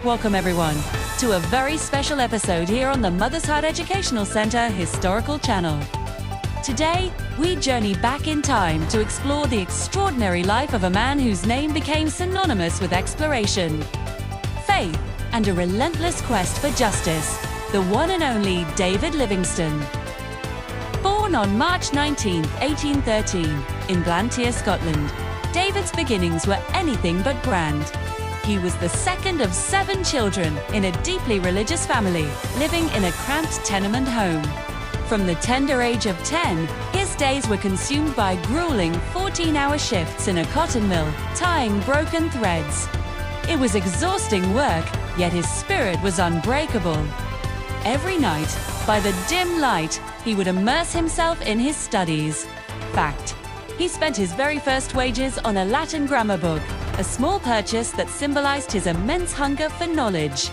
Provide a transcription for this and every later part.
Welcome everyone to a very special episode here on the Mother's Heart Educational Center Historical Channel. Today, we journey back in time to explore the extraordinary life of a man whose name became synonymous with exploration, faith, and a relentless quest for justice, the one and only David Livingstone. Born on March 19, 1813, in Blantyre, Scotland, David's beginnings were anything but grand. He was the second of 7 children in a deeply religious family, living in a cramped tenement home. From the tender age of 10, his days were consumed by grueling 14-hour shifts in a cotton mill, tying broken threads. It was exhausting work, yet his spirit was unbreakable. Every night, by the dim light, he would immerse himself in his studies. Fact: he spent his very first wages on a Latin grammar book, a small purchase that symbolized his immense hunger for knowledge.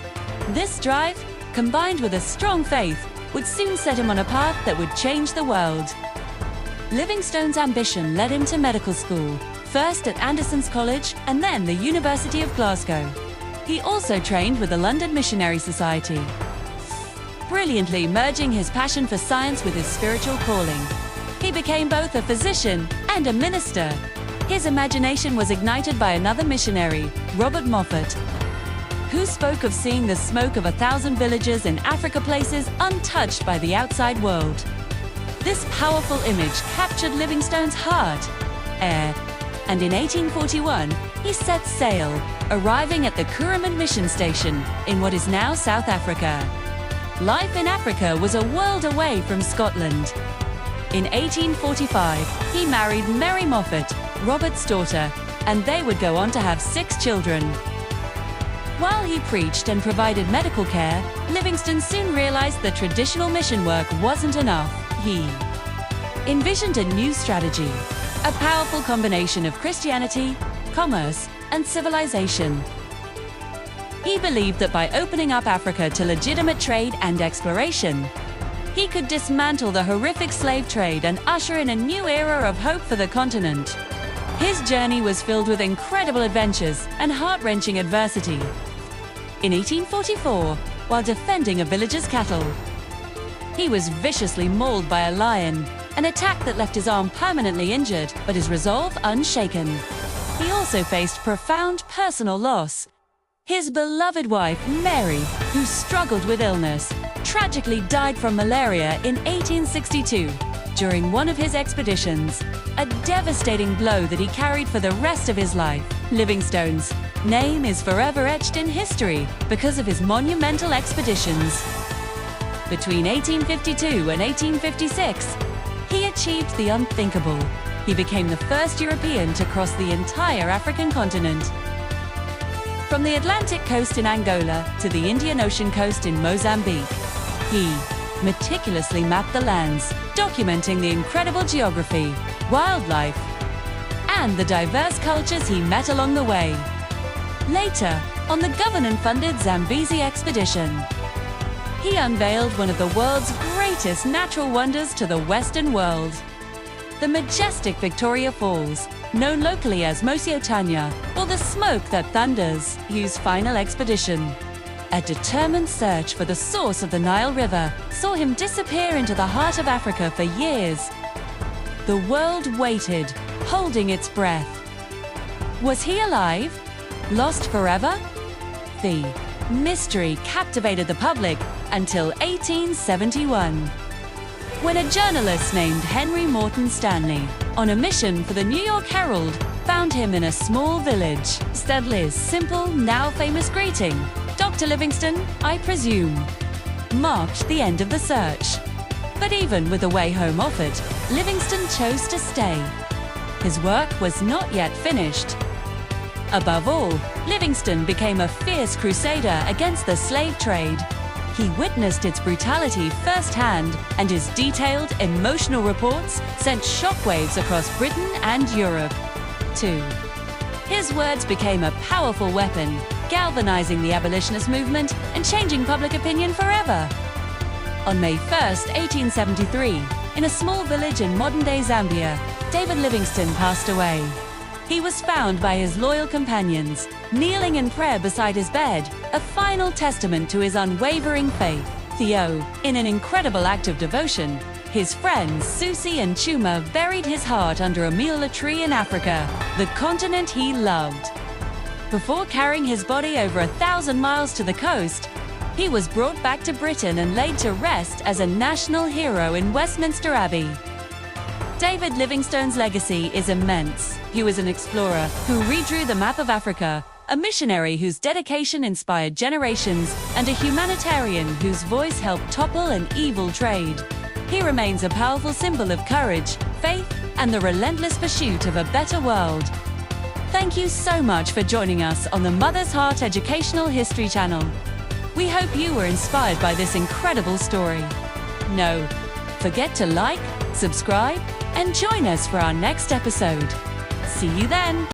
This drive, combined with a strong faith, would soon set him on a path that would change the world. Livingstone's ambition led him to medical school, first at Anderson's College and then the University of Glasgow. He also trained with the London Missionary Society, brilliantly merging his passion for science with his spiritual calling. He became both a physician and a minister. His imagination was ignited by another missionary, Robert Moffat, who spoke of seeing the smoke of 1,000 villages in Africa, places untouched by the outside world. This powerful image captured Livingstone's heart, and in 1841, he set sail, arriving at the Kuruman mission station in what is now South Africa. Life in Africa was a world away from Scotland. In 1845, he married Mary Moffat, Robert's daughter, and they would go on to have 6 children. While he preached and provided medical care, Livingstone soon realized that traditional mission work wasn't enough. He envisioned a new strategy, a powerful combination of Christianity, commerce, and civilization. He believed that by opening up Africa to legitimate trade and exploration, he could dismantle the horrific slave trade and usher in a new era of hope for the continent. His journey was filled with incredible adventures and heart-wrenching adversity. In 1844, while defending a village's cattle, he was viciously mauled by a lion, an attack that left his arm permanently injured, but his resolve unshaken. He also faced profound personal loss. His beloved wife, Mary, who struggled with illness, tragically died from malaria in 1862 during one of his expeditions, a devastating blow that he carried for the rest of his life. Livingstone's name is forever etched in history because of his monumental expeditions. Between 1852 and 1856, he achieved the unthinkable. He became the first European to cross the entire African continent. From the Atlantic coast in Angola to the Indian Ocean coast in Mozambique, he meticulously mapped the lands, documenting the incredible geography, wildlife, and the diverse cultures he met along the way. Later, on the government-funded Zambezi expedition, he unveiled one of the world's greatest natural wonders to the Western world, the majestic Victoria Falls, known locally as Mosiotanya, or the smoke that thunders, his final expedition. A determined search for the source of the Nile River saw him disappear into the heart of Africa for years. The world waited, holding its breath. Was he alive? Lost forever? The mystery captivated the public until 1871, when a journalist named Henry Morton Stanley, on a mission for the New York Herald, found him in a small village. Stanley's simple, now famous greeting, "Dr. Livingstone, I presume," marked the end of the search. But even with the way home offered, Livingstone chose to stay. His work was not yet finished. Above all, Livingstone became a fierce crusader against the slave trade. He witnessed its brutality firsthand, and his detailed, emotional reports sent shockwaves across Britain and Europe, too. His words became a powerful weapon, galvanizing the abolitionist movement and changing public opinion forever. On May 1, 1873, in a small village in modern-day Zambia, David Livingstone passed away. He was found by his loyal companions, kneeling in prayer beside his bed, a final testament to his unwavering faith. Theo, in an incredible act of devotion, his friends Susie and Chuma buried his heart under a mylla tree in Africa, the continent he loved. Before carrying his body over 1,000 miles to the coast, he was brought back to Britain and laid to rest as a national hero in Westminster Abbey. David Livingstone's legacy is immense. He was an explorer who redrew the map of Africa, a missionary whose dedication inspired generations, and a humanitarian whose voice helped topple an evil trade. He remains a powerful symbol of courage, faith, and the relentless pursuit of a better world. Thank you so much for joining us on the Mother's Heart Educational History Channel. We hope you were inspired by this incredible story. No, forget to like, subscribe, and join us for our next episode. See you then!